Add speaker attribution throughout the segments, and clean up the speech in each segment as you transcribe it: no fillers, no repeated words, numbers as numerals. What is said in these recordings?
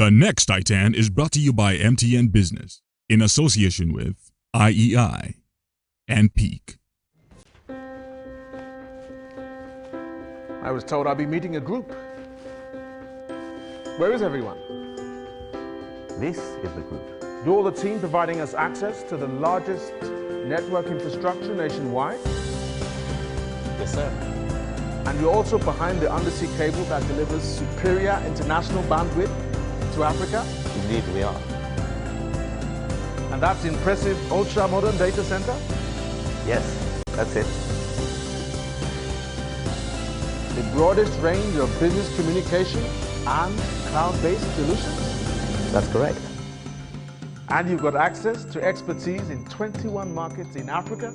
Speaker 1: The next Titan is brought to you by MTN Business in association with IEI and Peak.
Speaker 2: I was told I'd be meeting a group. Where is everyone?
Speaker 3: This is the group.
Speaker 2: You're the team providing us access to the largest network infrastructure nationwide?
Speaker 3: Yes, sir.
Speaker 2: And you're also behind the undersea cable that delivers superior international bandwidth to Africa?
Speaker 3: Indeed, we are.
Speaker 2: And that's the impressive ultra-modern data center?
Speaker 3: Yes, that's it.
Speaker 2: The broadest range of business communication and cloud-based solutions?
Speaker 3: That's correct.
Speaker 2: And you've got access to expertise in 21 markets in Africa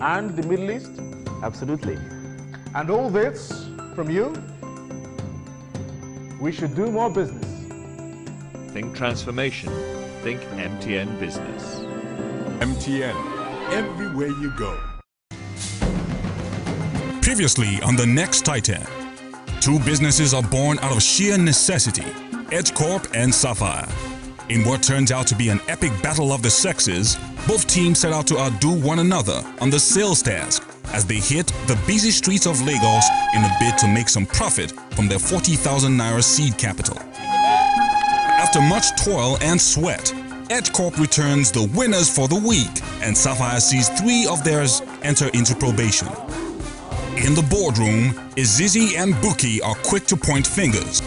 Speaker 2: and the Middle East?
Speaker 3: Absolutely.
Speaker 2: And all this from you? We should do more business.
Speaker 4: Think transformation. Think MTN Business.
Speaker 1: MTN, everywhere you go. Previously on The Next Titan, two businesses are born out of sheer necessity, Edge Corp and Sapphire. In what turns out to be an epic battle of the sexes, both teams set out to outdo one another on the sales task as they hit the busy streets of Lagos in a bid to make some profit from their 40,000 Naira seed capital. After much toil and sweat, Edge Corp returns the winners for the week, and Sapphire sees 3 of theirs enter into probation. In the boardroom, Izizi and Buki are quick to point fingers.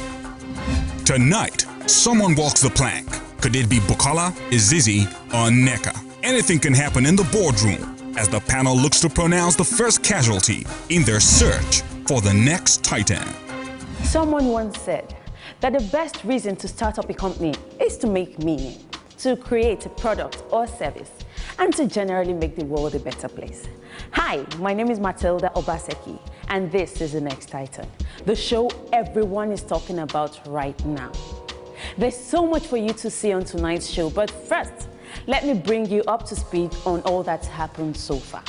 Speaker 1: Tonight, someone walks the plank. Could it be Bukola, Izizi, or Neka? Anything can happen in the boardroom as the panel looks to pronounce the first casualty in their search for the next Titan.
Speaker 5: Someone once said that the best reason to start up a company is to make meaning, to create a product or service, and to generally make the world a better place. Hi, my name is Matilda Obaseki, and this is The Next Titan, the show everyone is talking about right now. There's so much for you to see on tonight's show, but first, let me bring you up to speed on all that's happened so far.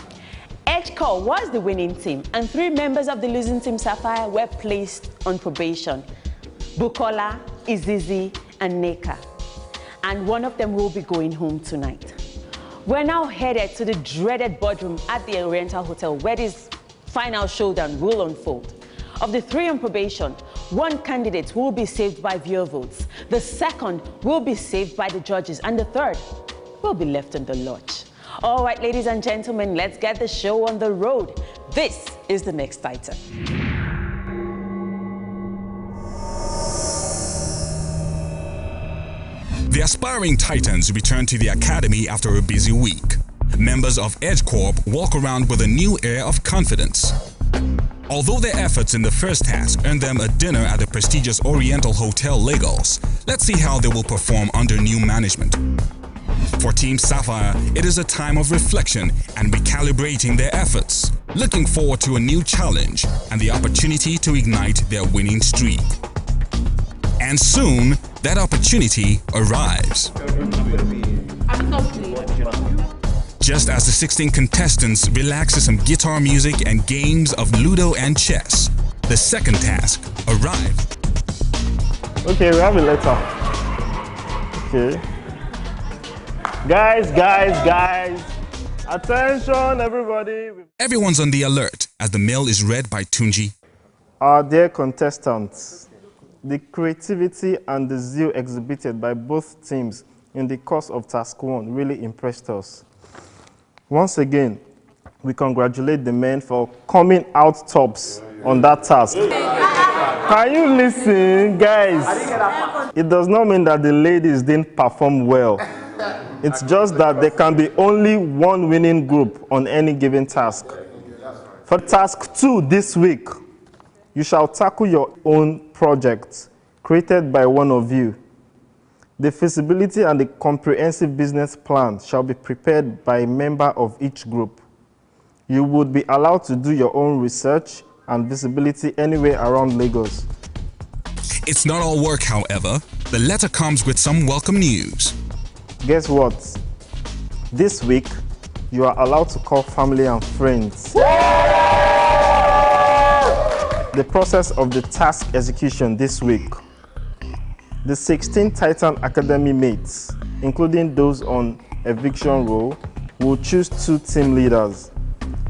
Speaker 5: Edge Corp was the winning team, and 3 members of the losing team, Sapphire, were placed on probation. Bukola, Izizi, and Neka. And one of them will be going home tonight. We're now headed to the dreaded boardroom at the Oriental Hotel where this final showdown will unfold. Of the 3 on probation, 1 candidate will be saved by viewer votes, the second will be saved by the judges, and the third will be left in the lodge. All right, ladies and gentlemen, let's get the show on the road. This is The Next Titan.
Speaker 1: The aspiring Titans return to the academy after a busy week. Members of Edge Corp walk around with a new air of confidence. Although their efforts in the first task earned them a dinner at the prestigious Oriental Hotel Lagos, let's see how they will perform under new management. For Team Sapphire, it is a time of reflection and recalibrating their efforts, looking forward to a new challenge and the opportunity to ignite their winning streak. And soon, that opportunity arrives. Just as the 16 contestants relax to some guitar music and games of Ludo and chess, the second task arrived.
Speaker 6: Okay, we have a letter. Okay. Guys. Attention, everybody.
Speaker 1: Everyone's on the alert as the mail is read by Tunji.
Speaker 6: Our dear contestants, the creativity and the zeal exhibited by both teams in the course of Task 1 really impressed us. Once again, we congratulate the men for coming out tops on that task. Can you listen, guys? It does not mean that the ladies didn't perform well. It's just that there can be only one winning group on any given task. For Task 2 this week, you shall tackle your own project created by one of you. The feasibility and the comprehensive business plan shall be prepared by a member of each group. You would be allowed to do your own research and visibility anywhere around Lagos.
Speaker 1: It's not all work, however. The letter comes with some welcome news.
Speaker 6: Guess what? This week, you are allowed to call family and friends. The process of the task execution this week. The 16 Titan Academy mates, including those on eviction roll, will choose 2 team leaders.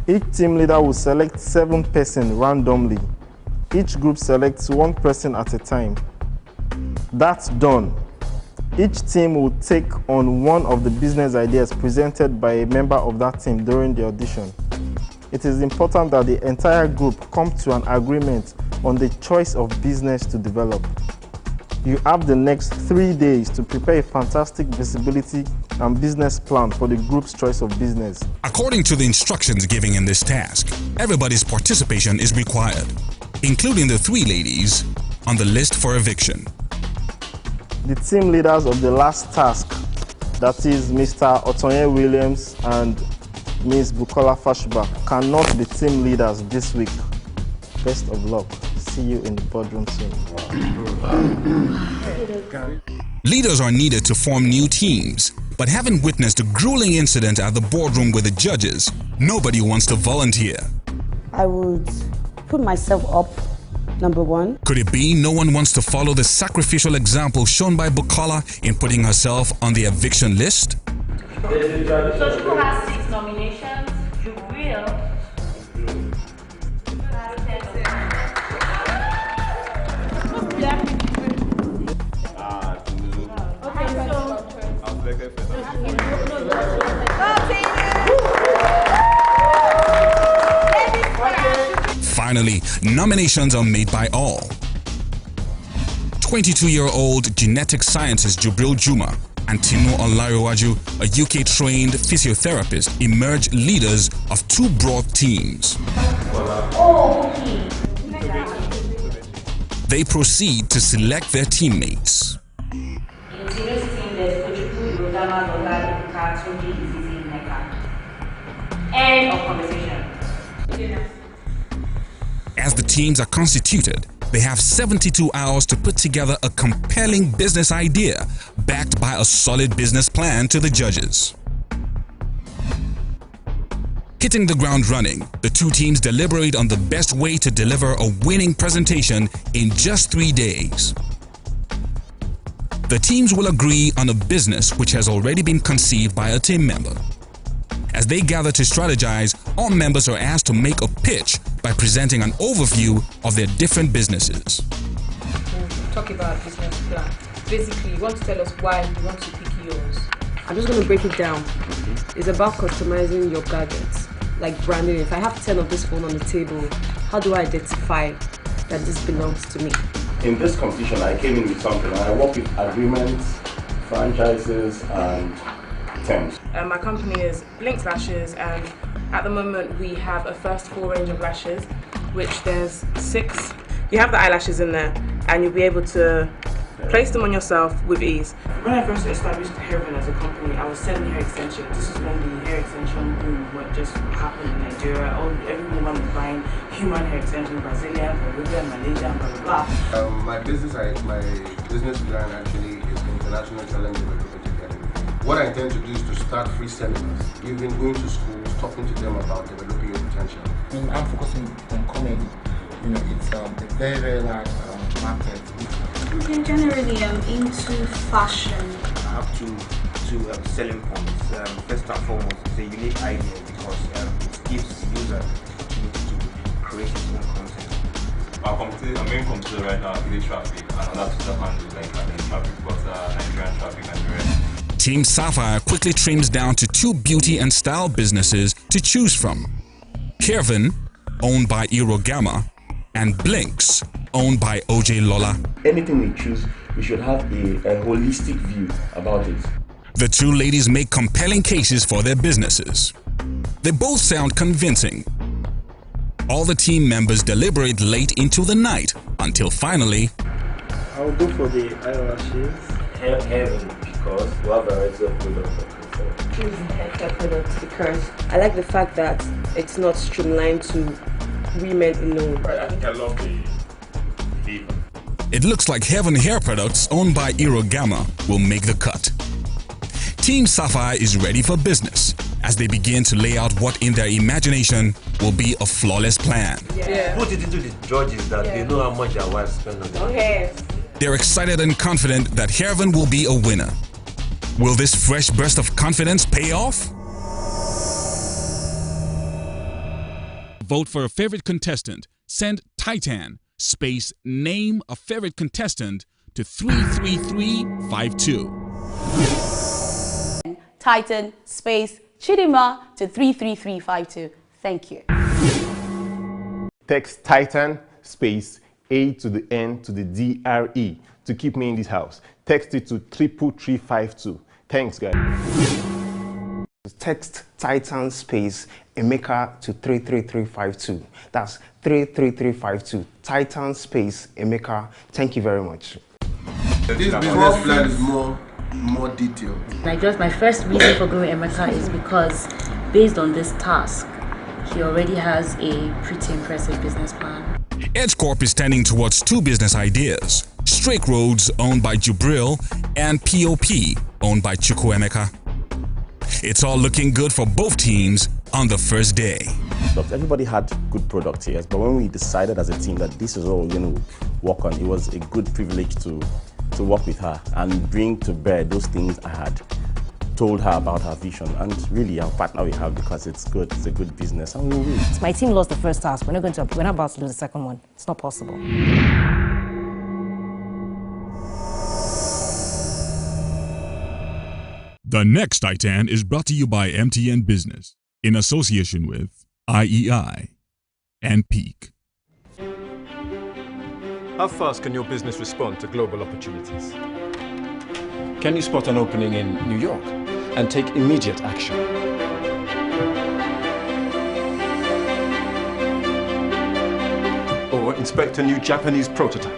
Speaker 6: Each team leader will select 7 persons randomly. Each group selects 1 person at a time. That's done. Each team will take on one of the business ideas presented by a member of that team during the audition. It is important that the entire group come to an agreement on the choice of business to develop. You have the next 3 days to prepare a fantastic visibility and business plan for the group's choice of business.
Speaker 1: According to the instructions given in this task, everybody's participation is required, including the 3 ladies on the list for eviction.
Speaker 6: The team leaders of the last task, that is Mr. Otonye Williams and Ms. Bukola Fashuba, cannot be team leaders this week. Best of luck. See you in the boardroom soon.
Speaker 1: Leaders are needed to form new teams, but having witnessed a grueling incident at the boardroom with the judges, nobody wants to volunteer.
Speaker 5: I would put myself up, number 1.
Speaker 1: Could it be no one wants to follow the sacrificial example shown by Bukola in putting herself on the eviction list?
Speaker 7: So who has 6 nominations? You will.
Speaker 1: Finally, nominations are made by all. 22-year-old genetic scientist Jubril Juma and Tinu Olariwaju, a UK-trained physiotherapist, emerge leaders of 2 broad teams. They proceed to select their teammates.
Speaker 7: End of conversation.
Speaker 1: As the teams are constituted, they have 72 hours to put together a compelling business idea backed by a solid business plan to the judges. Hitting the ground running, the 2 teams deliberate on the best way to deliver a winning presentation in just 3 days. The teams will agree on a business which has already been conceived by a team member. As they gather to strategize, all members are asked to make a pitch by presenting an overview of their different businesses.
Speaker 8: Talk about business plan. Basically, you want to tell us why you want to pick yours. I'm just going to break it down. It's about customizing your gadgets, like branding. If I have 10 of this phone on the table, how do I identify that this belongs to me?
Speaker 9: In this competition, I came in with something. I work with agreements, franchises, and terms.
Speaker 8: My company is Blinks Lashes, and at the moment we have a first 4 range of lashes, which there's 6. You have the eyelashes in there, and you'll be able to place them on yourself with ease. When I first established Heaven as a company, I was selling hair extensions. This is when the hair extension boom just happened in Nigeria. Every woman was buying human hair extensions, Brazilian, Peruvian, Malaysian, blah blah blah.
Speaker 10: My business plan actually is International Talent Development Academy. What I intend to do is to start free seminars, even going to schools, talking to them about developing your potential.
Speaker 11: I'm focusing on comedy. It's a very, very large market.
Speaker 7: Okay, generally, I'm into fashion.
Speaker 12: I have two selling points. First and foremost, it's a unique idea because it gives the user the opportunity to create his own content.
Speaker 13: Our main competitor right now is traffic, and another two handles like traffic butter, Nigerian traffic, and the rest.
Speaker 1: Team Sapphire quickly trims down to 2 beauty and style businesses to choose from. Kevin, owned by Irogama, and Blinks, owned by OJ Lola.
Speaker 9: Anything we choose, we should have a holistic view about it.
Speaker 1: The 2 ladies make compelling cases for their businesses. They both sound convincing. All the team members deliberate late into the night until finally...
Speaker 6: I'll go for the eyelashes.
Speaker 9: Heaven, because we have a variety of products.
Speaker 8: Choosing hair products because I like the fact that it's not streamlined to women alone.
Speaker 13: I think I love the flavor.
Speaker 1: It looks like Heaven Hair Products, owned by Irogama, will make the cut. Team Sapphire is ready for business as they begin to lay out what in their imagination will be a flawless plan.
Speaker 12: Put it into the judges that they know how much their wives spend on them.
Speaker 7: Okay.
Speaker 1: they're excited and confident that Herven will be a winner. Will this fresh burst of confidence pay off? Vote for a favorite contestant. Send Titan space name a favorite contestant to 33352.
Speaker 5: Titan space Chidima to 33352. Thank you.
Speaker 9: Text Titan space A to the N to the DRE to keep me in this house. Text it to 33352. Thanks, guys.
Speaker 12: Text Titan space Emeka to 33352. That's 33352. Titan space Emeka. Thank you very much.
Speaker 10: This business plan is more detailed.
Speaker 7: Like, just my first reason for going with Emeka is because based on this task, he already has a pretty impressive business plan.
Speaker 1: Edge Corp is tending towards two business ideas: Straight Roads, owned by Jubril, and POP, owned by Chukwuemeka. It's all looking good for both teams on the first day.
Speaker 3: Everybody had good products here, but when we decided as a team that this is all we're going to work on, it was a good privilege to work with her and bring to bear those things I had told her about her vision, and really our partner we have, because it's good, it's a good business, and we'll win.
Speaker 14: My team lost the first task. We're not about to do the second one. It's not possible.
Speaker 1: The next Titan is brought to you by MTN Business in association with IEI and Peak.
Speaker 15: How fast can your business respond to global opportunities? Can you spot an opening in New York and take immediate action? Or inspect a new Japanese prototype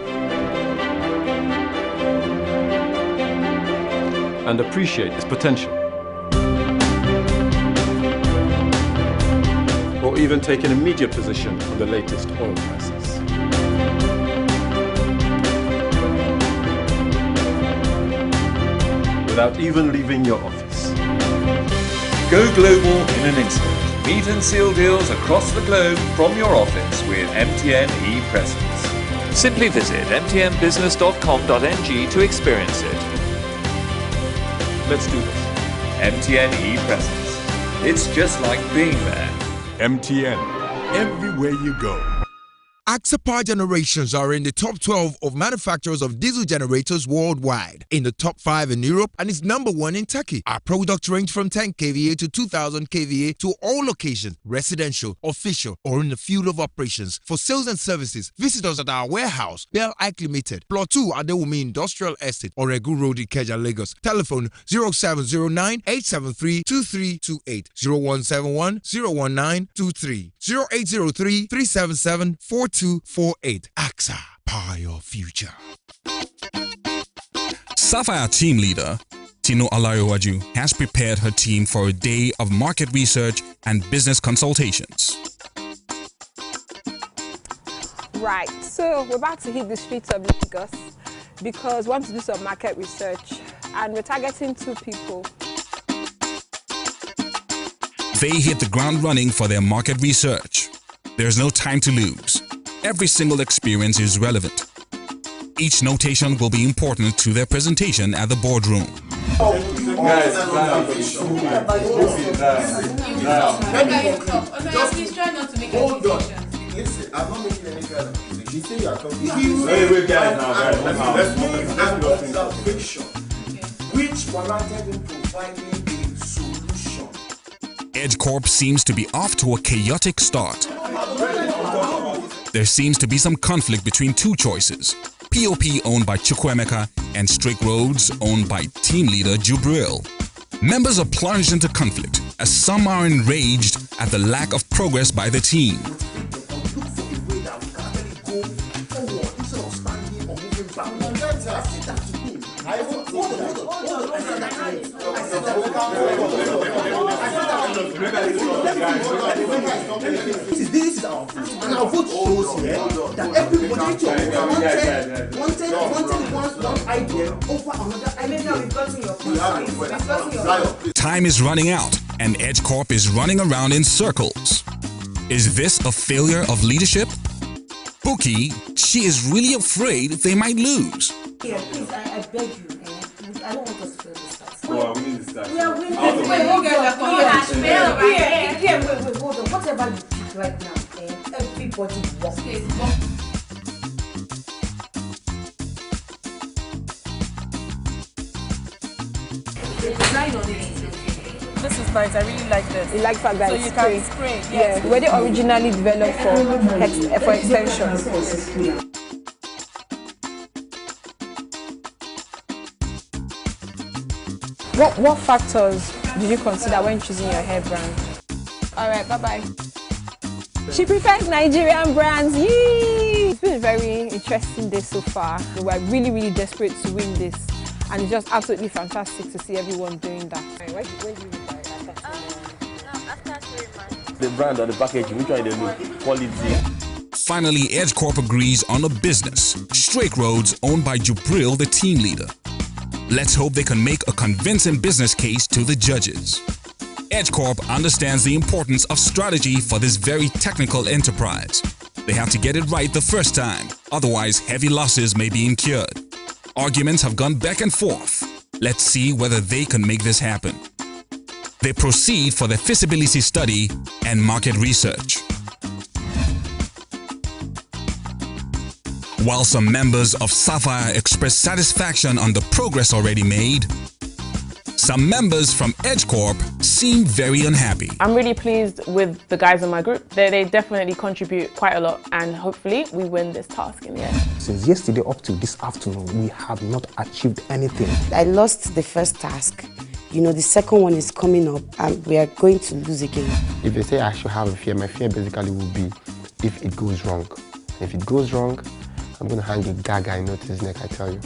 Speaker 15: and appreciate its potential? Or even take an immediate position on the latest oil prices? Without even leaving your office.
Speaker 4: Go global in an instant. Meet and seal deals across the globe from your office with MTN ePresence. Simply visit mtnbusiness.com.ng to experience it.
Speaker 15: Let's do this.
Speaker 4: MTN ePresence. It's just like being there.
Speaker 16: MTN. Everywhere you go. AXA Power Generations are in the top 12 of manufacturers of diesel generators worldwide, in the top 5 in Europe, and is #1 in Turkey. Our products range from 10 kVA to 2000 kVA to all locations, residential, official, or in the field of operations. For sales and services, visit us at our warehouse, Bell Ike Limited, Plot 2 at Adewumi Industrial Estate, Oregu Road, Ikeja, Lagos. Telephone 0709 873 2328, 0171 019 23, 0803 377 4248. AXA, power your future.
Speaker 1: Sapphire team leader Tino Alayowaju has prepared her team for a day of market research and business consultations.
Speaker 17: Right, so we're about to hit the streets of Lagos because we want to do some market research, and we're targeting 2 people.
Speaker 1: They hit the ground running for their market research. There's no time to lose. Every single experience is relevant. Each notation will be important to their presentation at the boardroom.
Speaker 7: Please try not to make a decision.
Speaker 10: Listen, I'm not making any kind of decision. You say you are talking.
Speaker 9: Wait, guys, now,
Speaker 10: Let's make an observation which warranted in providing a solution.
Speaker 1: Edge Corp seems to be off to a chaotic start. There seems to be some conflict between 2 choices: POP, owned by Chukwuemeka, and Straight Roads, owned by team leader Jubril. Members are plunged into conflict as some are enraged at the lack of progress by the team.
Speaker 18: This is our vote, and our vote shows here that everybody wanted one idea over another idea.
Speaker 1: Time is running out, and Edge Corp is running around in circles. Is this a failure of leadership? bookie, she is really afraid they might lose.
Speaker 19: Here, please, I beg you. I don't want us to fail this task.
Speaker 13: Oh, we need this task.
Speaker 19: We are winning.
Speaker 13: Wait,
Speaker 19: hold on. Whatever you pick right now, everybody walk.
Speaker 20: This is nice. I really like this.
Speaker 17: You like fact that
Speaker 20: so
Speaker 17: it's
Speaker 20: you
Speaker 17: spray.
Speaker 20: can spray.
Speaker 17: Yeah, were they originally developed for extension? What factors did you consider when choosing your hair brand? All right, bye-bye. She prefers Nigerian brands. Yee! It's been a very interesting day so far. We're really, really desperate to win this. And it's just absolutely fantastic to see everyone doing that. When do you buy after 3 months?
Speaker 3: The brand or the packaging, which one they look? Quality.
Speaker 1: Finally, Edge Corp agrees on a business, Straight Roads, owned by Jubril, the team leader. Let's hope they can make a convincing business case to the judges. Edge Corp understands the importance of strategy for this very technical enterprise. They have to get it right the first time, otherwise heavy losses may be incurred. Arguments have gone back and forth. Let's see whether they can make this happen. They proceed for the feasibility study and market research. While some members of Sapphire express satisfaction on the progress already made, some members from Edge Corp seem very unhappy.
Speaker 8: I'm really pleased with the guys in my group. They definitely contribute quite a lot, and hopefully we win this task in the end.
Speaker 21: Since yesterday up to this afternoon, we have not achieved anything.
Speaker 22: I lost the first task. You know, the second one is coming up and we are going to lose again.
Speaker 21: If they say I should have a fear, my fear basically will be if it goes wrong. If it goes wrong, I'm going to hang a gaga note to his neck, I tell you.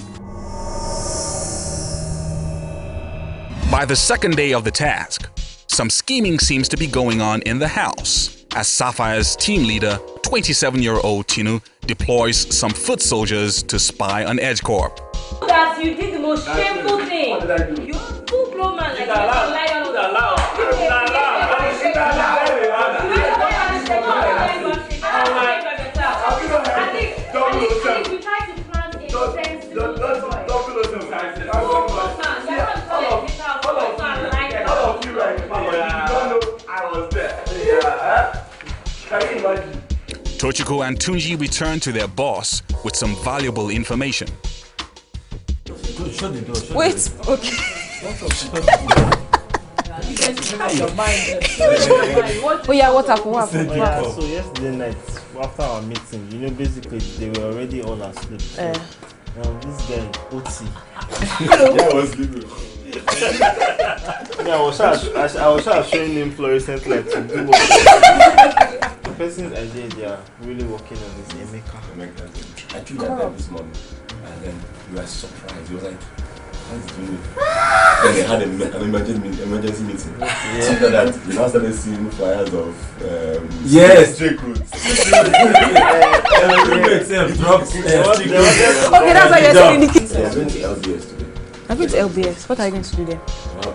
Speaker 1: By the second day of the task, some scheming seems to be going on in the house as Sapphire's team leader, 27-year-old Tinu, deploys some foot soldiers to spy on Edge Corp.
Speaker 19: That you did the most shameful thing. What did I do? You full-blown man like you lie on the
Speaker 1: Tochiko and Tunji return to their boss with some valuable information.
Speaker 17: Wait, okay. Oh yeah, what happened? What happened?
Speaker 6: Yeah, so yesterday night, after our meeting, you know, basically they were already all asleep. So, this guy, OT.
Speaker 13: Yeah, I was sleeping.
Speaker 6: Yeah, I was showing him fluorescent lights to do what the person's idea they are really working on this Emeka.
Speaker 3: I told that this morning, and then we were surprised. He was like, "What's doing it?" Then they had an emergency meeting. So after that, we now started seeing flyers of straight routes.
Speaker 17: Okay, that's why you're saying the kids.
Speaker 3: They're going to LBS today.
Speaker 17: I'm going to LBS. What are you going to do there?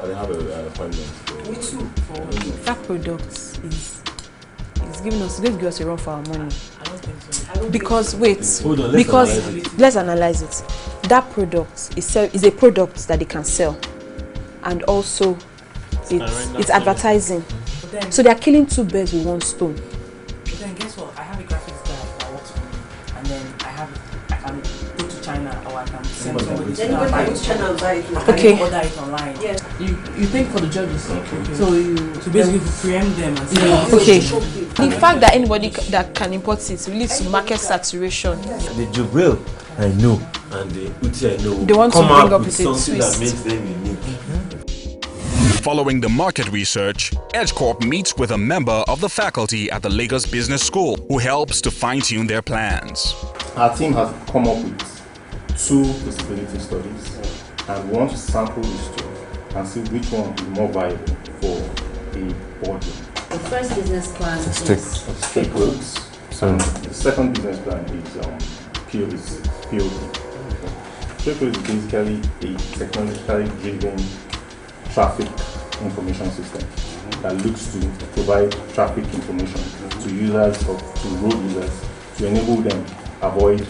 Speaker 3: They have an appointment.
Speaker 17: Me too. That product is giving us, going to give us a run for our money. Because let's analyze it. That product is a product that they can sell, and also it's advertising. So they are killing two birds with one stone.
Speaker 23: But then guess what? I have a graphics guy that works for me, and then I can go to China, or I can send somebody to China and buy it order it online. Yeah. You think for the judges, so you basically preempt them and say,
Speaker 17: okay. The fact that anybody that can import it will lead to market saturation.
Speaker 3: The Jubril, I know, and the Uti, I know,
Speaker 17: they want to bring up with a
Speaker 3: something
Speaker 17: twist
Speaker 3: that makes them unique.
Speaker 1: Following the market research, Edge Corp meets with a member of the faculty at the Lagos Business School who helps to fine-tune their plans.
Speaker 9: Our team has come up with 2 feasibility studies, and we want to sample these 2 and see which one is more viable for a boardroom.
Speaker 7: The first business plan is
Speaker 9: Straight roads. And the second business plan is POD. Straight roads is basically a technologically driven traffic information system that looks to provide traffic information to users or to road users to enable them avoid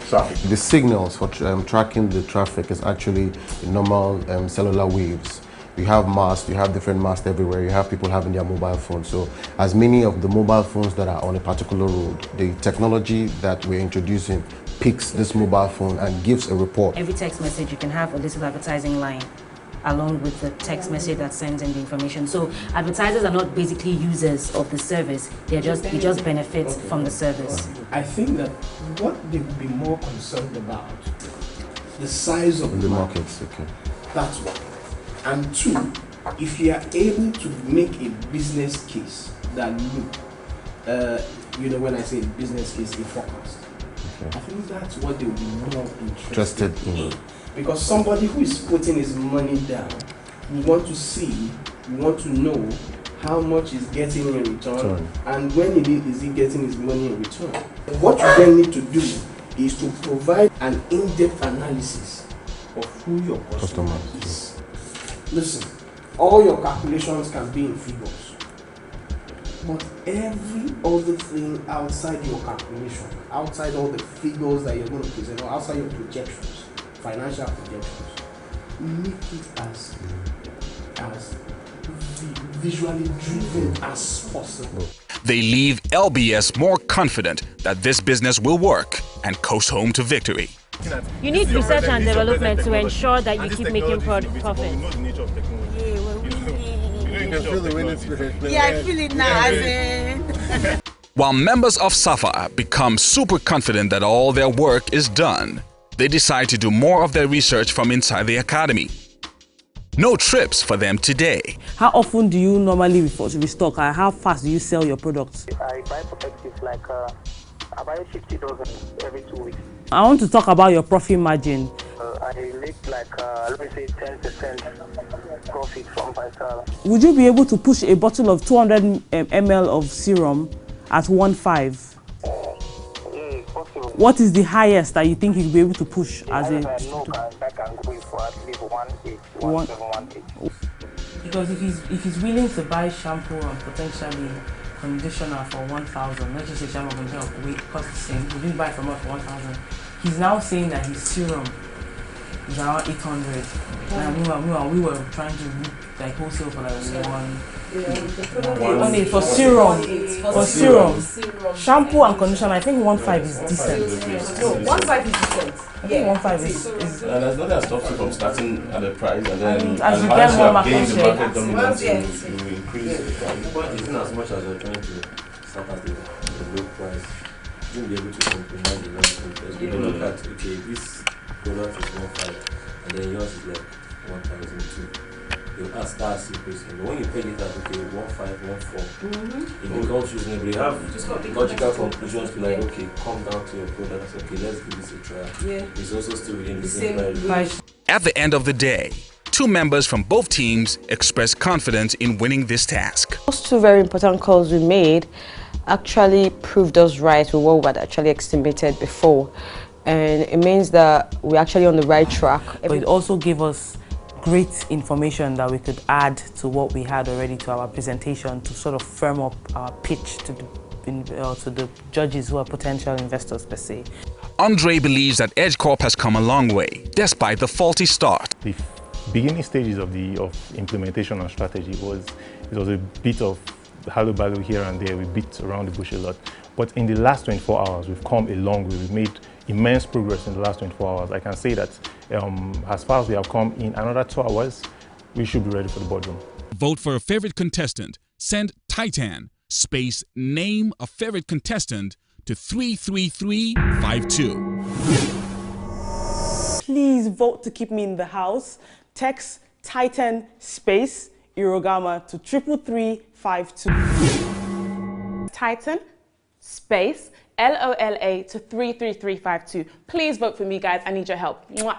Speaker 9: traffic.
Speaker 10: The signals for tracking the traffic is actually normal cellular waves. You have masts, you have different masts everywhere, you have people having their mobile phones. So as many of the mobile phones that are on a particular road, the technology that we're introducing picks this mobile phone and gives a report.
Speaker 7: Every text message, you can have a little advertising line along with the text message that sends in the information. So advertisers are not basically users of the service, they just benefit from the service.
Speaker 18: I think that what they would be more concerned about, the size of the
Speaker 10: markets. Okay.
Speaker 18: That's one. And two, if you are able to make a business case that when I say business case, a forecast, I think that's what they will be more interested in. Because somebody who is putting his money down, we want to see, we want to know how much he's getting in return, and when is he getting his money in return. What you then need to do is to provide an in-depth analysis of who your customer is. Listen, all your calculations can be in figures, but every other thing outside your calculation, outside all the figures that you're going to present, or outside your projections, financial projections, make it as visually driven as possible.
Speaker 1: They leave LBS more confident that this business will work and coast home to victory.
Speaker 19: You need research and development to ensure that you keep making profit.
Speaker 9: You can feel the winning spirit.
Speaker 19: Yeah, I feel it now.
Speaker 1: While members of Sapphire become super confident that all their work is done, they decide to do more of their research from inside the academy. No trips for them today.
Speaker 23: How often do you normally restock? How fast do you sell your products?
Speaker 2: I buy protective like I buy 50,000 every 2 weeks.
Speaker 23: I want to talk about your profit margin.
Speaker 2: I make like let me say 10% profit from my salary.
Speaker 23: Would you be able to push a bottle of 200 ml of serum at 1.5?
Speaker 2: Possible.
Speaker 23: What is the highest that you think you'll be able to push as a?
Speaker 2: I know I can go for at least 1.8, 1.7, 1.8.
Speaker 23: Because if he's willing to buy shampoo and potentially conditioner for 1,000, let's just say shampoo and conditioner weight cost the same. He didn't buy from us for 1,000. He's now saying that his serum is around 800. Meanwhile, we were trying to like wholesale for like only for serum. Shampoo and conditioner, I think 1.5 is decent.
Speaker 20: No, 1.5 is decent.
Speaker 23: I think 1.5 is
Speaker 3: and there's nothing that stops you from starting at a price and then
Speaker 23: as you get more market
Speaker 3: gain the
Speaker 23: share,
Speaker 3: market dominance, you increase the price.
Speaker 5: But it's not as much as you're trying to start at the low price. You won't be able to compromise the long because you look at, okay, this product is 1.5 and then yours is like 1,002. You ask that increasing. But when you pay it at okay 1.5, 1.4, it becomes reasonable. You have logical conclusions to like okay, come down to your product. Okay, let's give this a try. Yeah. It's also still within the same price.
Speaker 1: At the end of the day, two members from both teams expressed confidence in winning this task.
Speaker 22: Those two very important calls we made actually proved us right with what we had actually estimated before. And it means that we're actually on the right track.
Speaker 23: But it also gave us great information that we could add to what we had already to our presentation to sort of firm up our pitch to the judges who are potential investors per se.
Speaker 1: Andre believes that Edge Corp has come a long way, despite the faulty start.
Speaker 9: The beginning stages of implementation and strategy was a bit of halo-balo here and there. We beat around the bush a lot. But in the last 24 hours, we've come a long way. We've made immense progress in the last 24 hours. I can say that as far as we have come in another 2 hours, we should be ready for the boardroom.
Speaker 1: Vote for a favorite contestant. Send Titan space name a favorite contestant to 33352.
Speaker 23: Please vote to keep me in the house. Text Titan space Irogama to 33352.
Speaker 17: Titan space LOLA to 33352. Please vote for me, guys. I need your help. Mwah.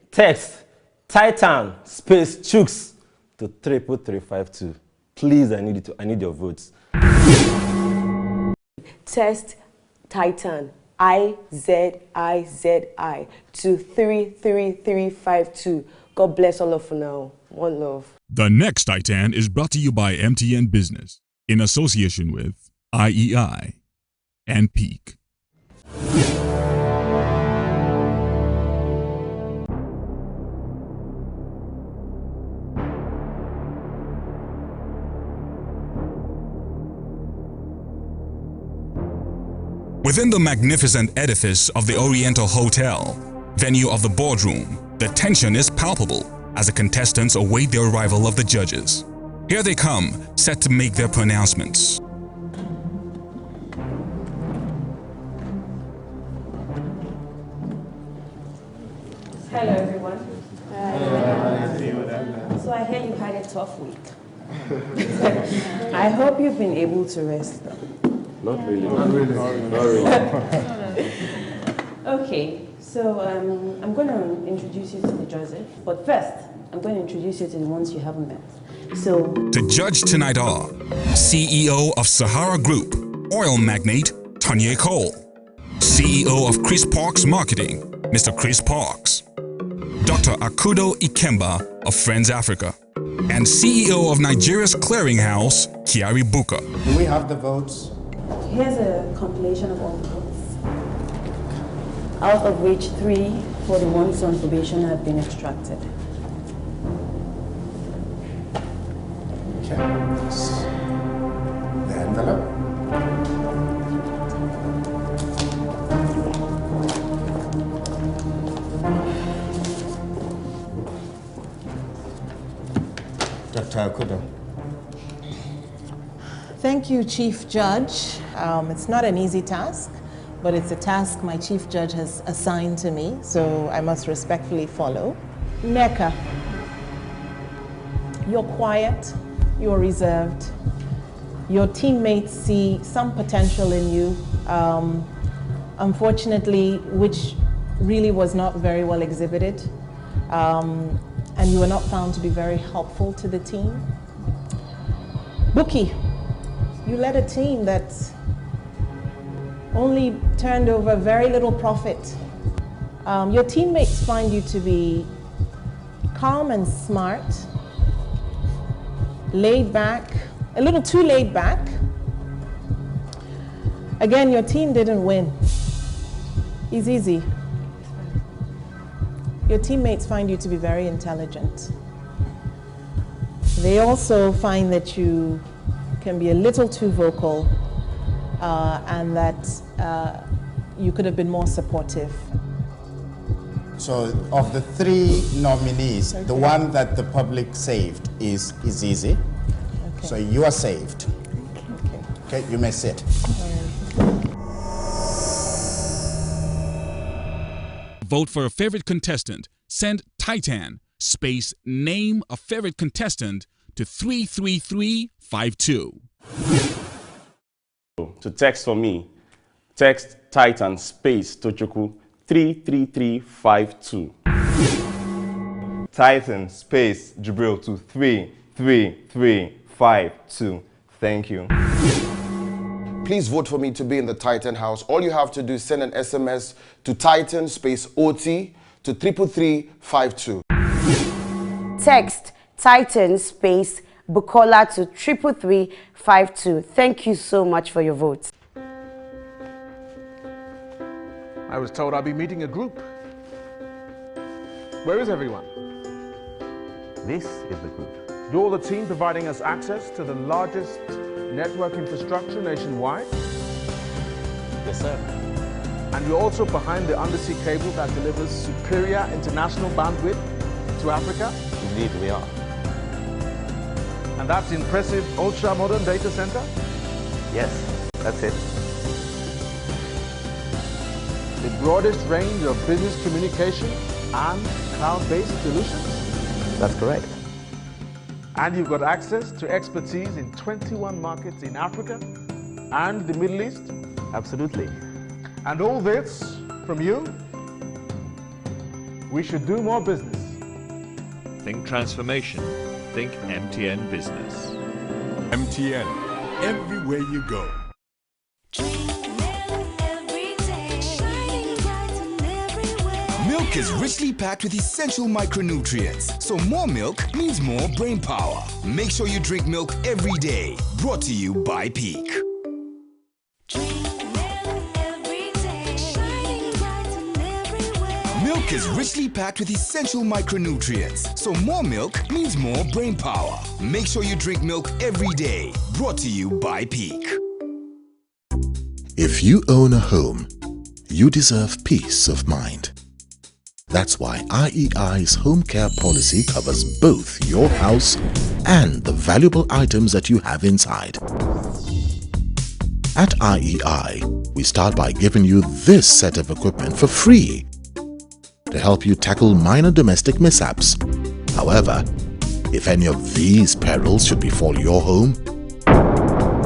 Speaker 11: Text Titan space Chooks to 33352. Please, I need your votes.
Speaker 22: Text Titan IZIZI to 33352. God bless all of you now. One love.
Speaker 1: The next Titan is brought to you by MTN Business in association with IEI, and Peak. Within the magnificent edifice of the Oriental Hotel, venue of the boardroom, the tension is palpable as the contestants await the arrival of the judges. Here they come, set to make their pronouncements.
Speaker 12: Hello everyone. So I hear you had a tough week. I hope you've been able to rest.
Speaker 3: Not really.
Speaker 12: Not really.
Speaker 3: Not really.
Speaker 12: Okay, so I'm going to introduce you to the judges, but first I'm going to introduce you to the ones you haven't met. So
Speaker 1: To judge tonight are CEO of Sahara Group, oil magnate Tanya Cole, CEO of Chris Parks Marketing, Mr. Chris Parks, Dr. Akudo Ikemba of Friends Africa, and CEO of Nigeria's clearinghouse, Kiari Buka.
Speaker 14: Do we have the votes?
Speaker 12: here's a compilation of all the votes, out of which 3 for the ones on probation have been extracted.
Speaker 14: Okay. The envelope. Dr. Akudo.
Speaker 15: Thank you, Chief Judge. It's not an easy task, but it's a task my Chief Judge has assigned to me, so I must respectfully follow. Neka, you're quiet, you're reserved. Your teammates see some potential in you, unfortunately, which really was not very well exhibited. And you were not found to be very helpful to the team. Buki, you led a team that only turned over very little profit. Your teammates find you to be calm and smart, laid back, a little too laid back. Again, your team didn't win. It's easy. Your teammates find you to be very intelligent. They also find that you can be a little too vocal and that you could have been more supportive.
Speaker 14: So of the 3 nominees, the one that the public saved is easy. Okay. So you are saved. Okay, you may sit.
Speaker 1: Vote for a favorite contestant. Send Titan space name a favorite contestant to 33352.
Speaker 3: To text for me, text Titan space Tochoku 33352.
Speaker 24: Titan space Jibril to 33352. Thank you.
Speaker 10: Please vote for me to be in the Titan house. All you have to do is send an SMS to Titan space OT to 33352.
Speaker 22: Text Titan space Bukola to 33352. Thank you so much for your vote.
Speaker 25: I was told I'd be meeting a group. Where is everyone?
Speaker 26: This is the group.
Speaker 25: You're the team providing us access to the largest network infrastructure nationwide?
Speaker 26: Yes, sir.
Speaker 25: And you're also behind the undersea cable that delivers superior international bandwidth to Africa?
Speaker 26: Indeed, we are.
Speaker 25: And that's the impressive ultra-modern data center?
Speaker 26: Yes, that's it.
Speaker 25: The broadest range of business communication and cloud-based solutions?
Speaker 26: That's correct.
Speaker 25: And you've got access to expertise in 21 markets in Africa and the Middle East?
Speaker 26: Absolutely.
Speaker 25: And all this from you? We should do more business.
Speaker 4: Think transformation. Think MTN Business.
Speaker 16: MTN, everywhere you go.
Speaker 27: Milk is richly packed with essential micronutrients, so more milk means more brain power. Make sure you drink milk every day. Brought to you by Peak. Milk is richly packed with essential micronutrients, so more milk means more brain power. Make sure you drink milk every day. Brought to you by Peak.
Speaker 6: If you own a home, you deserve peace of mind. That's why IEI's home care policy covers both your house and the valuable items that you have inside. At IEI, we start by giving you this set of equipment for free to help you tackle minor domestic mishaps. However, if any of these perils should befall your home,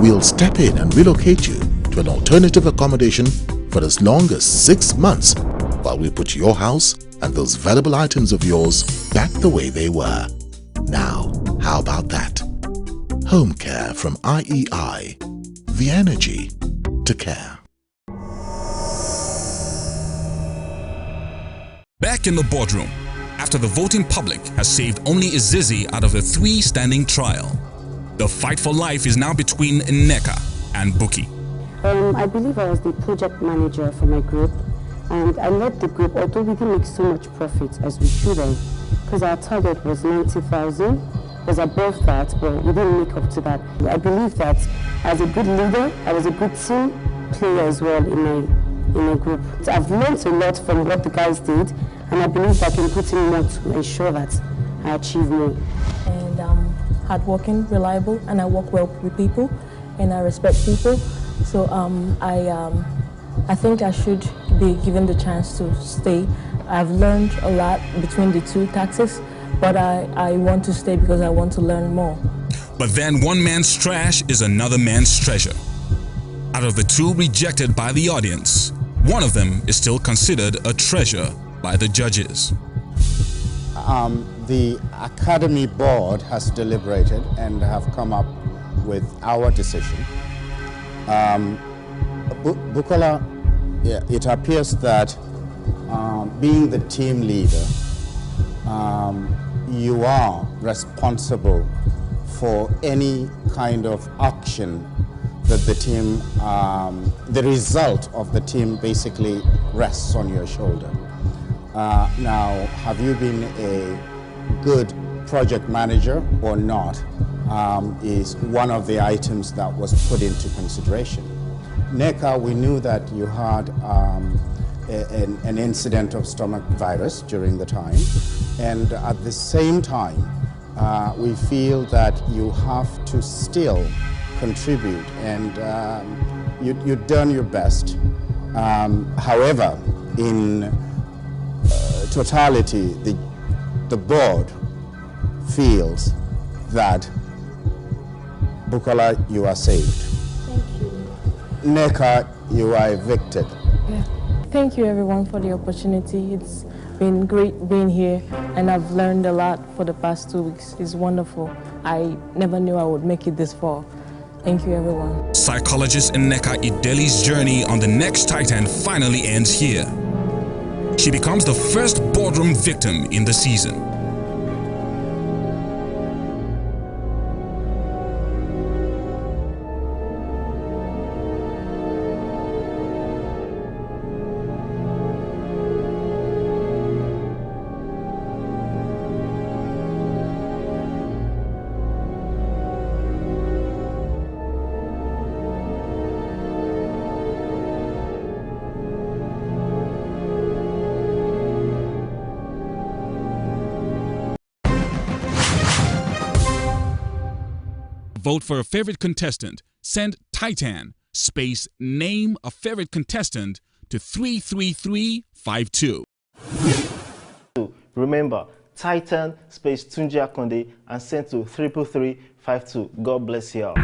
Speaker 6: we'll step in and relocate you to an alternative accommodation for as long as 6 months while we put your house and those valuable items of yours back the way they were. Now, how about that? Home care from IEI. The energy to care.
Speaker 1: Back in the boardroom, after the voting public has saved only Izizi out of the 3 standing trial, the fight for life is now between Nneka and Buki.
Speaker 12: I believe I was the project manager for my group, and I led the group, although we didn't make so much profit as we should have, because our target was 90,000, was above that, but we didn't make up to that. I believe that as a good leader, I was a good team player as well in my group. I've learned a lot from what the guys did, and I believe I can put in more to ensure that I achieve more.
Speaker 7: And hardworking, reliable, and I work well with people, and I respect people. So I think I should be given the chance to stay. I've learned a lot between the 2 taxes, but I want to stay because I want to learn more.
Speaker 1: But then one man's trash is another man's treasure. Out of the 2 rejected by the audience, one of them is still considered a treasure by the judges.
Speaker 14: The Academy Board has deliberated and have come up with our decision. Bukola, it appears that being the team leader, you are responsible for any kind of action that the team, the result of the team basically rests on your shoulder. Now, have you been a good project manager or not is one of the items that was put into consideration. Nneka, we knew that you had an incident of stomach virus during the time, and at the same time, we feel that you have to still contribute, and you've done your best. However, in totality, the board feels that Bukola, you are saved.
Speaker 7: Thank you.
Speaker 14: Nneka, you are evicted.
Speaker 7: Yeah. Thank you everyone for the opportunity. It's been great being here, and I've learned a lot for the past 2 weeks. It's wonderful. I never knew I would make it this far. Thank you everyone.
Speaker 1: Psychologist Nneka Ideli's journey on the next Titan finally ends here. She becomes the first boardroom victim in the season. Vote for a favorite contestant. Send Titan space name a favorite contestant to 33352.
Speaker 9: Remember, Titan space Tunji Akonde and send to 33352. God bless you all.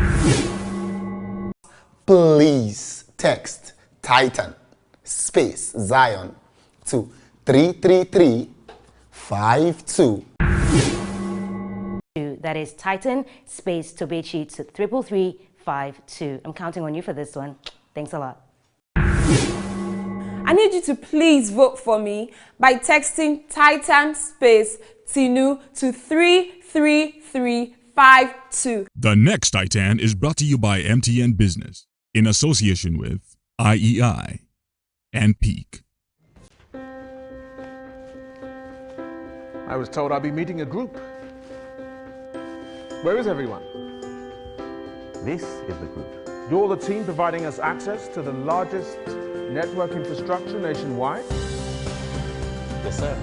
Speaker 10: Please text Titan space Zion to 33352.
Speaker 8: That is Titan space Tobechi to 33352. I'm counting on you for this one. Thanks a lot.
Speaker 17: I need you to please vote for me by texting Titan space Tinu to 33352.
Speaker 1: The next Titan is brought to you by MTN Business. in association with IEI and Peak.
Speaker 25: I was told I'd be meeting a group. Where is everyone?
Speaker 26: This is the group.
Speaker 25: You're the team providing us access to the largest network infrastructure nationwide?
Speaker 26: Yes, sir.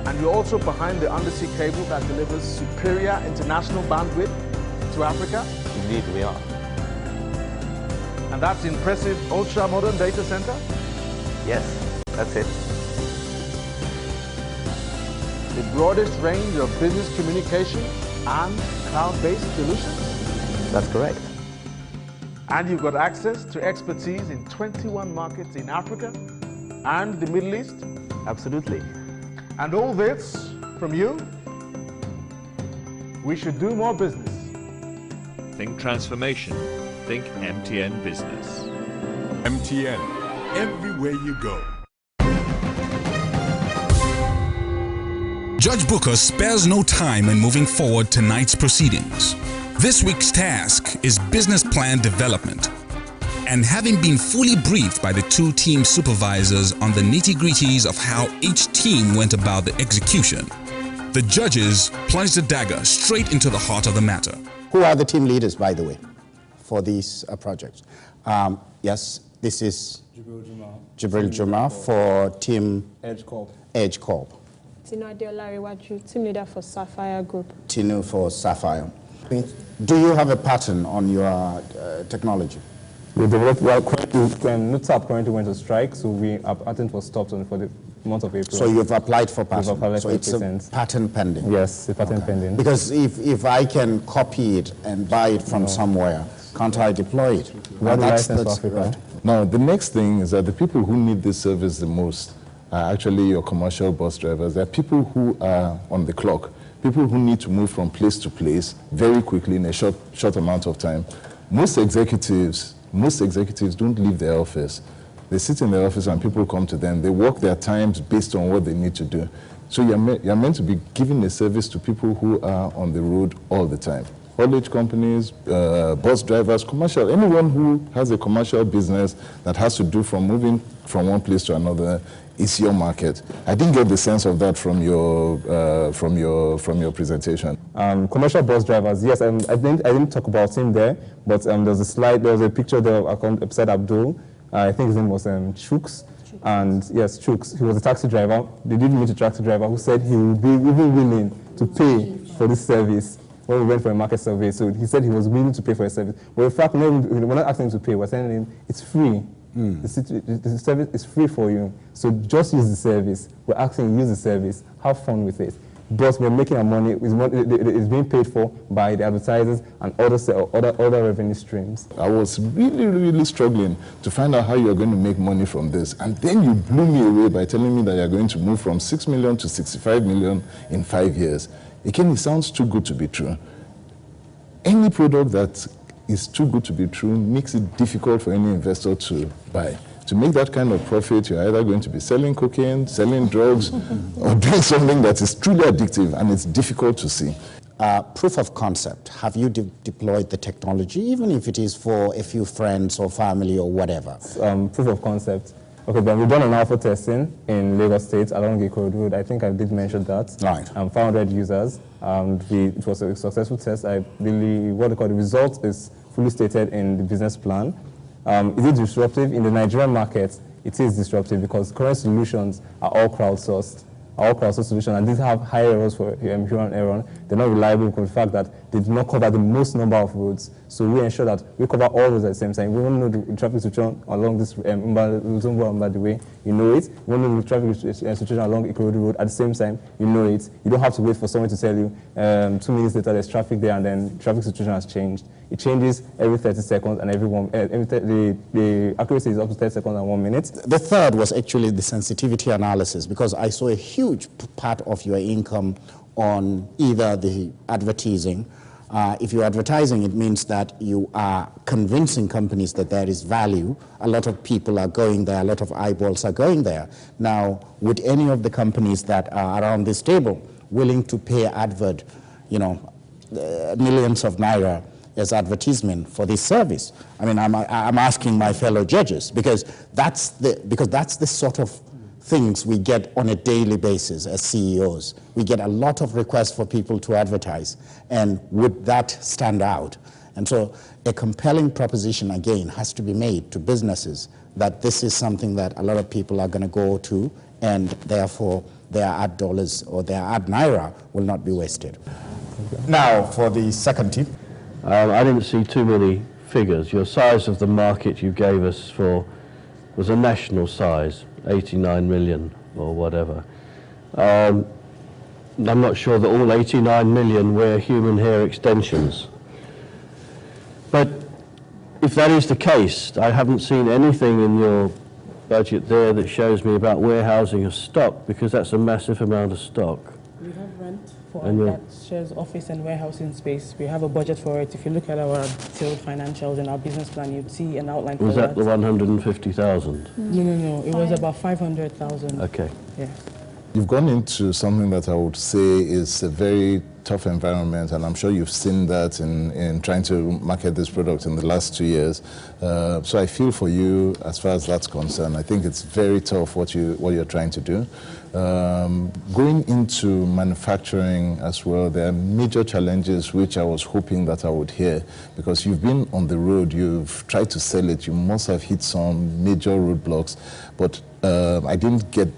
Speaker 25: And you're also behind the undersea cable that delivers superior international bandwidth to Africa?
Speaker 26: Indeed, we are.
Speaker 25: And that's impressive ultra-modern data center?
Speaker 26: Yes, that's it.
Speaker 25: The broadest range of business communication and cloud-based solutions?
Speaker 26: That's correct.
Speaker 25: And you've got access to expertise in 21 markets in Africa and the Middle East?
Speaker 26: Absolutely.
Speaker 25: And all this from you? We should do more business.
Speaker 4: Think transformation. Think MTN Business.
Speaker 16: MTN, everywhere you go.
Speaker 1: Judge Booker spares no time in moving forward tonight's proceedings. This week's task is business plan development. And having been fully briefed by the two team supervisors on the nitty-gritties of how each team went about the execution, the judges plunged the dagger straight into the heart of the matter.
Speaker 14: Who are the team leaders, by the way, for these projects? Yes, this is Jibril Juma for Team
Speaker 22: Edge Corp.
Speaker 14: Edge Corp.
Speaker 17: Tinu Adeola Rewaju, team leader for Sapphire Group.
Speaker 14: Tinu for Sapphire. Do you have a pattern on your technology?
Speaker 22: We developed, well, NUTAP currently went to strike, so our patent was stopped for the month of April.
Speaker 14: So you've applied for patent?
Speaker 22: Applied
Speaker 14: so
Speaker 22: for
Speaker 14: it's a patent pending?
Speaker 22: Yes, a patent pending.
Speaker 14: Because if I can copy it and buy it from somewhere, can't I deploy it?
Speaker 22: That's right.
Speaker 2: Now, the next thing is that the people who need this service the most are actually your commercial bus drivers. They're people who are on the clock, people who need to move from place to place very quickly in a short amount of time. Most executives don't leave their office. They sit in their office and people come to them. They work their times based on what they need to do. So you're meant to be giving a service to people who are on the road all the time. Haulage companies, bus drivers, commercial, anyone who has a commercial business that has to do from moving from one place to another is your market. I didn't get the sense of that from your presentation.
Speaker 22: Commercial bus drivers, yes, I didn't talk about him there, but there was a picture there beside Abdul. I think his name was Chooks. And yes, Chooks, he was a taxi driver. They did meet a taxi driver who said he would be even willing to pay for this service when we went for a market survey. So he said he was willing to pay for a service. But in fact, we're not asking him to pay, we're telling him it's free. The service is free for you. So just use the service. We're asking you use the service. Have fun with it. But we're making our money. It's being paid for by the advertisers and other revenue streams.
Speaker 2: I was really struggling to find out how you're going to make money from this. And then you blew me away by telling me that you're going to move from 6 million to 65 million in 5 years. Again, it sounds too good to be true. Any product that is too good to be true makes it difficult for any investor to buy. To make that kind of profit, you're either going to be selling cocaine, selling drugs, or doing something that is truly addictive, and it's difficult to see.
Speaker 14: Proof of concept. Have you deployed the technology, even if it is for a few friends or family or whatever?
Speaker 22: Proof of concept. Okay, but we've done an alpha testing in Lagos State along Ikorodu Road. I think I did mention that.
Speaker 14: Right.
Speaker 22: 500 users. It was a successful test. I believe the result is fully stated in the business plan. Is it disruptive? In the Nigerian market, it is disruptive because current solutions are all crowdsourced. Solutions, and these have high errors for human error. They're not reliable because of the fact that they do not cover the most number of roads. So we ensure that we cover all roads at the same time. We want to know the traffic situation along this by the way, you know it. We want to know the traffic situation along Ikorodu Road at the same time, you know it. You don't have to wait for someone to tell you 2 minutes later there's traffic there and then traffic situation has changed. It changes every 30 seconds and the accuracy is up to 30 seconds and 1 minute.
Speaker 14: The third was actually the sensitivity analysis, because I saw a huge part of your income on either the advertising. If you're advertising, it means that you are convincing companies that there is value. A lot of people are going there, a lot of eyeballs are going there. Now, would any of the companies that are around this table willing to pay advert, millions of Naira as advertisement for this service? I mean, I'm asking my fellow judges, because that's the sort of things we get on a daily basis as CEOs. We get a lot of requests for people to advertise, and would that stand out? And so a compelling proposition, again, has to be made to businesses that this is something that a lot of people are going to go to, and therefore their ad dollars or their ad Naira will not be wasted. Now, for the second tip.
Speaker 5: I didn't see too many figures. Your size of the market you gave us was a national size, 89 million or whatever. I'm not sure that all 89 million wear human hair extensions. But if that is the case, I haven't seen anything in your budget there that shows me about warehousing of stock, because that's a massive amount of stock.
Speaker 13: We have rent for that shares office and warehousing space. We have a budget for it. If you look at our detailed financials in our business plan, you'd see an outline for that.
Speaker 5: Was that the 150,000?
Speaker 13: No. It was about 500,000.
Speaker 5: Okay.
Speaker 13: Yeah.
Speaker 2: You've gone into something that I would say is a very tough environment, and I'm sure you've seen that in trying to market this product in the last 2 years. So I feel for you as far as that's concerned. I think it's very tough what you're trying to do. Going into manufacturing as well, there are major challenges which I was hoping that I would hear, because you've been on the road, you've tried to sell it, you must have hit some major roadblocks, but I didn't get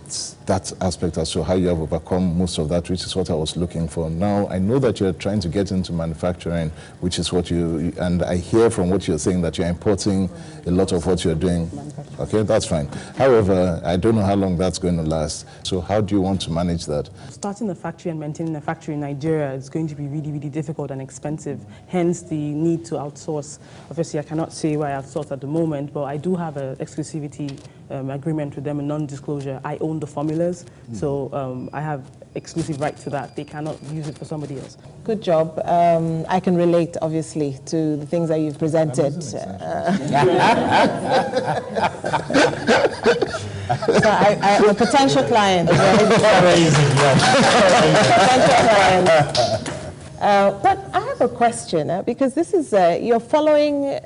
Speaker 2: that aspect as to how you have overcome most of that, which is what I was looking for. Now, I know that you're trying to get into manufacturing, which is what and I hear from what you're saying that you're importing a lot of what you're doing. Okay, that's fine. However, I don't know how long that's going to last. So how do you want to manage that?
Speaker 13: Starting a factory and maintaining a factory in Nigeria is going to be really, really difficult and expensive, hence the need to outsource. Obviously, I cannot say why I outsource at the moment, but I do have an exclusivity agreement with them, a non-disclosure. I own the formulas, so I have exclusive right to that. They cannot use it for somebody else.
Speaker 15: Good job. I can relate, obviously, to the things that you've presented. So I'm a potential client. But I have a question, because this is, you're following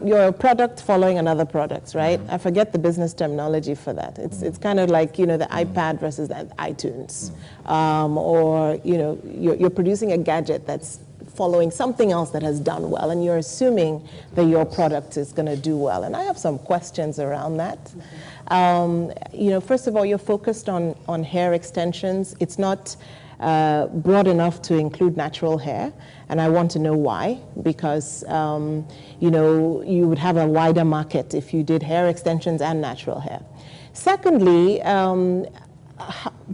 Speaker 15: your product following another product, right? I forget the business terminology for that. It's kind of like, the iPad versus the iTunes. Or, you're producing a gadget that's following something else that has done well, and you're assuming that your product is going to do well. And I have some questions around that. First of all, you're focused on hair extensions. It's not broad enough to include natural hair, and I want to know why, because you would have a wider market if you did hair extensions and natural hair. Secondly,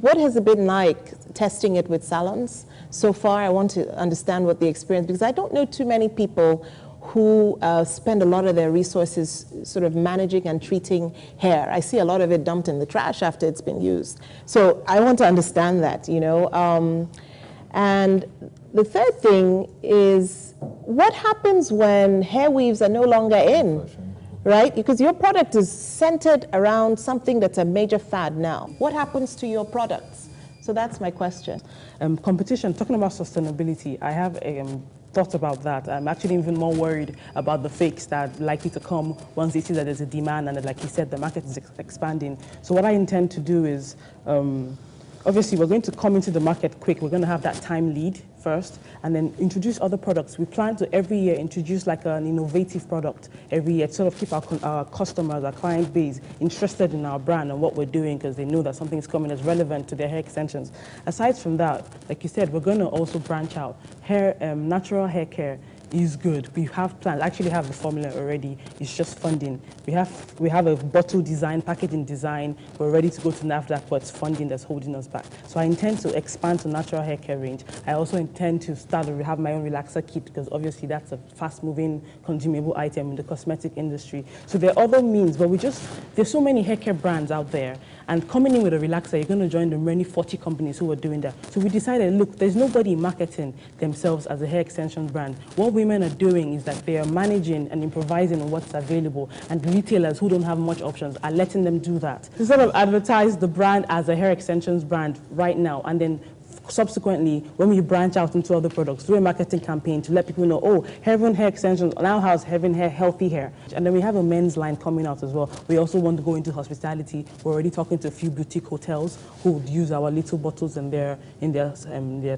Speaker 15: what has it been like testing it with salons so far? I want to understand what the experience, because I don't know too many people who spend a lot of their resources sort of managing and treating hair. I see a lot of it dumped in the trash after it's been used. So I want to understand that, And the third thing is, what happens when hair weaves are no longer in, right? Because your product is centered around something that's a major fad now. What happens to your products? So that's my question.
Speaker 13: Competition, talking about sustainability, I have thought about that. I'm actually even more worried about the fakes that are likely to come once they see that there's a demand and that, like you said, the market is expanding. So what I intend to do is, obviously, we're going to come into the market quick. We're going to have that time lead first, and then introduce other products. We plan to every year introduce like an innovative product every year to sort of keep our customers, our client base interested in our brand and what we're doing, because they know that something is coming that's relevant to their hair extensions. Aside from that, like you said, we're going to also branch out. Natural hair care is good. We have plans, actually have the formula already. It's just funding. We have a bottle design, packaging design. We're ready to go to NAFDAC, but it's funding that's holding us back. So I intend to expand to natural hair care range. I also intend to have my own relaxer kit, because obviously that's a fast-moving, consumable item in the cosmetic industry. So there are other means, but there's so many hair care brands out there. And coming in with a relaxer, you're going to join the many 40 companies who are doing that. So we decided, look, there's nobody marketing themselves as a hair extension brand. What women are doing is that they are managing and improvising on what's available, and retailers who don't have much options are letting them do that. To sort of advertise the brand as a hair extensions brand right now, and then subsequently, when we branch out into other products, through a marketing campaign to let people know, oh, Heaven Hair Extensions now has Heaven Hair Healthy Hair. And then we have a men's line coming out as well. We also want to go into hospitality. We're already talking to a few boutique hotels who would use our little bottles in their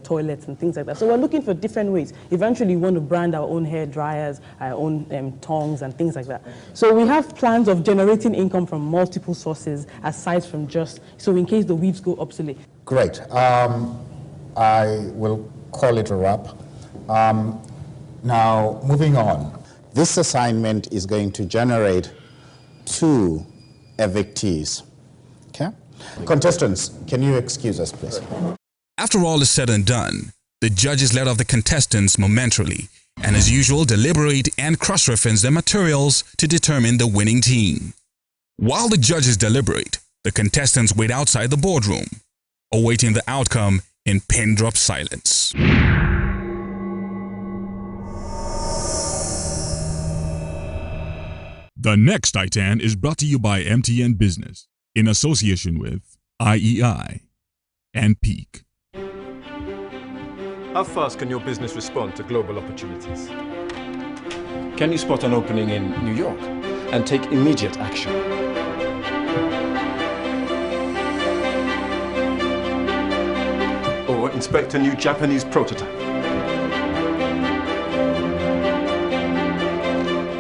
Speaker 13: toilets and things like that. So we're looking for different ways. Eventually, we want to brand our own hair dryers, our own tongs and things like that. So we have plans of generating income from multiple sources aside from just, so in case the weaves go obsolete.
Speaker 14: Great. I will call it a wrap. Now, moving on. This assignment is going to generate 2 evictees. Okay? Contestants, can you excuse us, please?
Speaker 1: After all is said and done, the judges let off the contestants momentarily and as usual deliberate and cross-reference their materials to determine the winning team. While the judges deliberate, the contestants wait outside the boardroom, awaiting the outcome in pin-drop silence. The next Titan is brought to you by MTN Business in association with IEI and Peak.
Speaker 3: How fast can your business respond to global opportunities? Can you spot an opening in New York and take immediate action? Or inspect a new Japanese prototype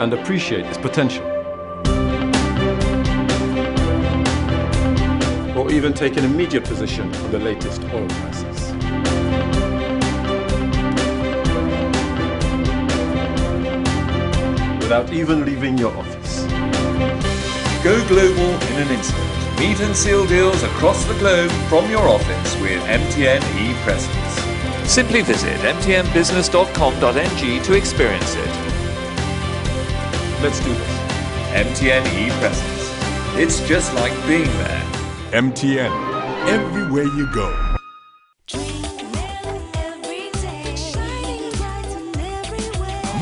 Speaker 3: and appreciate its potential? Or even take an immediate position on the latest oil prices? Without even leaving your office.
Speaker 4: Go global in an instant. Meet and seal deals across the globe from your office with MTN ePresence. Simply visit mtnbusiness.com.ng to experience it.
Speaker 3: Let's do this.
Speaker 4: MTN ePresence. It's just like being there.
Speaker 11: MTN, everywhere you go.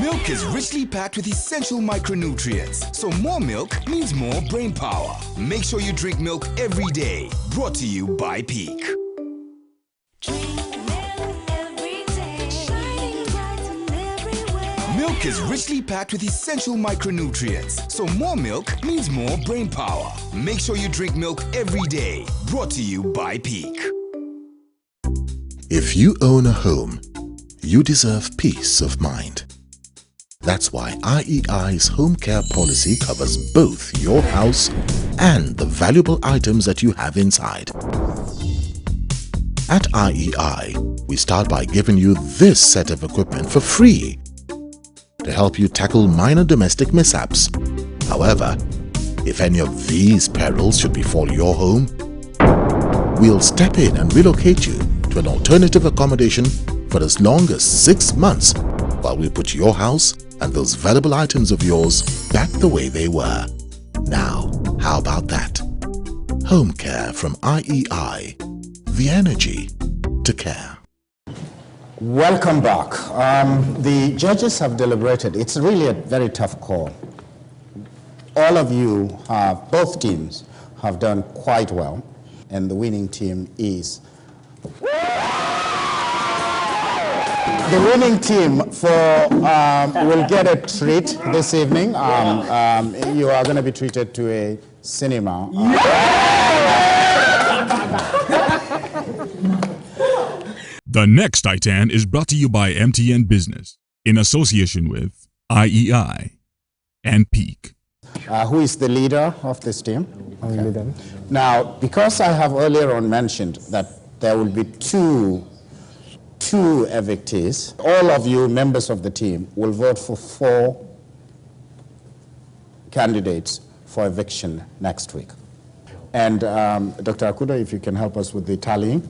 Speaker 27: Milk is richly packed with essential micronutrients, so more milk means more brain power. Make sure you drink milk every day. Brought to you by Peak. Milk is richly packed with essential micronutrients, so more milk means more brain power. Make sure you drink milk every day. Brought to you by Peak.
Speaker 6: If you own a home, you deserve peace of mind. That's why IEI's home care policy covers both your house and the valuable items that you have inside. At IEI, we start by giving you this set of equipment for free to help you tackle minor domestic mishaps. However, if any of these perils should befall your home, we'll step in and relocate you to an alternative accommodation for as long as 6 months while we put your house and those valuable items of yours back the way they were. Now, how about that? Home care from IEI. The energy to care.
Speaker 14: Welcome back. The judges have deliberated. It's really a very tough call. All of you have, both teams have done quite well, and the winning team is. The winning team will get a treat this evening. You are going to be treated to a cinema.
Speaker 1: The next Titan is brought to you by MTN Business in association with IEI and Peak.
Speaker 14: Who is the leader of this team? Okay. Now, because I have earlier on mentioned that there will be two evictees, all of you members of the team will vote for 4 candidates for eviction next week. And Dr. Akuda, if you can help us with the tallying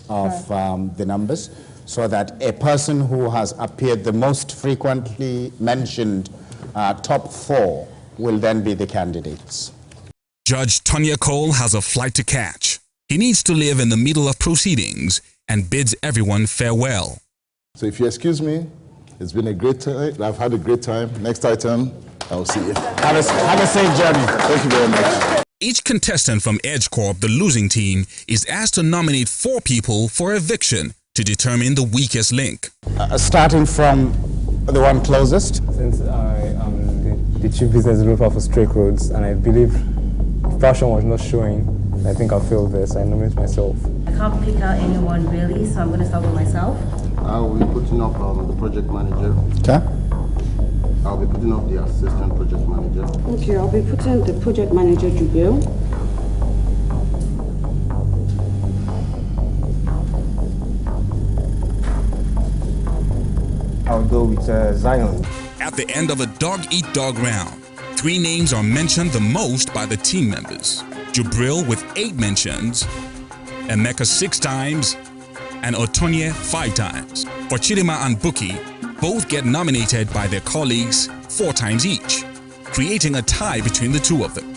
Speaker 14: of the numbers, so that a person who has appeared the most frequently mentioned top 4 will then be the candidates.
Speaker 1: Judge Tonya Cole has a flight to catch. He needs to live in the middle of proceedings and bids everyone farewell.
Speaker 2: So if you excuse me, it's been a great time. I've had a great time. Next item, I'll see you.
Speaker 14: Have a safe journey.
Speaker 2: Thank you very much.
Speaker 1: Each contestant from Edge Corp, the losing team, is asked to nominate 4 people for eviction to determine the weakest link.
Speaker 14: Starting from the one closest.
Speaker 22: Since I am the chief business developer for Straight Roads, and I believe passion was not showing, I think I'll fail this. I nominate myself.
Speaker 8: I can't pick out anyone really, so I'm going to start with myself.
Speaker 10: I'll be putting up the project manager.
Speaker 14: Okay.
Speaker 10: I'll be putting up the assistant project manager.
Speaker 12: Okay, I'll be putting the project manager, Jubil.
Speaker 10: I'll go with Zion.
Speaker 1: At the end of a dog-eat-dog round, 3 names are mentioned the most by the team members. Jubril with 8 mentions, Emeka 6 times, and Otonye 5 times. For Chidima and Buki, both get nominated by their colleagues 4 times each, creating a tie between the 2 of them.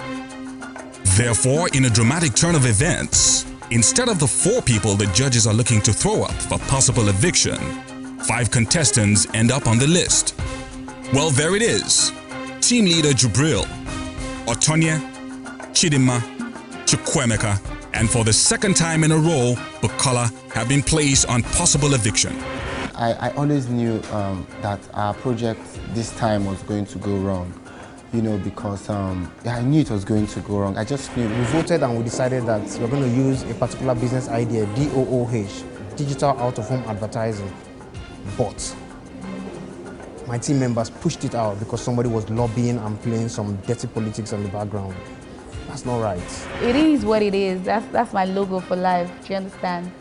Speaker 1: Therefore, in a dramatic turn of events, instead of the 4 people the judges are looking to throw up for possible eviction, 5 contestants end up on the list. Well, there it is. Team leader Jubril, Otonye, Chidima, Chukwemeka, and for the second time in a row, Bukola have been placed on possible eviction.
Speaker 18: I always knew that our project this time was going to go wrong, you know, because I knew it was going to go wrong. I just knew.
Speaker 19: We voted and we decided that we're going to use a particular business idea, DOOH, digital out-of-home advertising. But my team members pushed it out because somebody was lobbying and playing some dirty politics in the background. That's not right.
Speaker 20: It is what it is. That's my logo for life. Do you understand?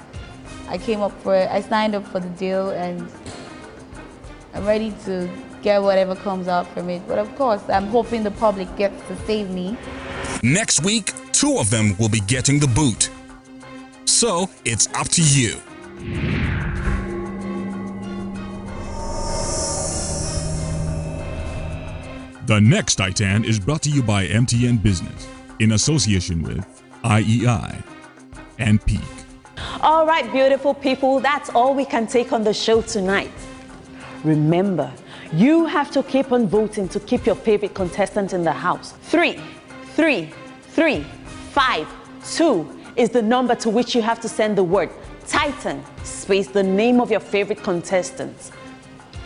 Speaker 20: I came up for it. I signed up for the deal and I'm ready to get whatever comes out from it. But of course, I'm hoping the public gets to save me.
Speaker 1: Next week, 2 of them will be getting the boot. So it's up to you. The next Titan is brought to you by MTN Business in association with IEI and Peak.
Speaker 21: All right, beautiful people, that's all we can take on the show tonight. Remember, you have to keep on voting to keep your favorite contestant in the house. 3, 3, 3, 5, 2 is the number to which you have to send the word Titan space the name of your favorite contestant.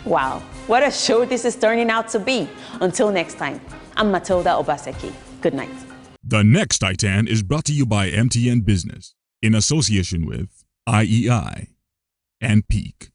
Speaker 21: Wow, what a show this is turning out to be. Until next time, I'm Matilda Obaseki. Good night.
Speaker 1: The next Titan is brought to you by MTN Business in association with IEI and Peak.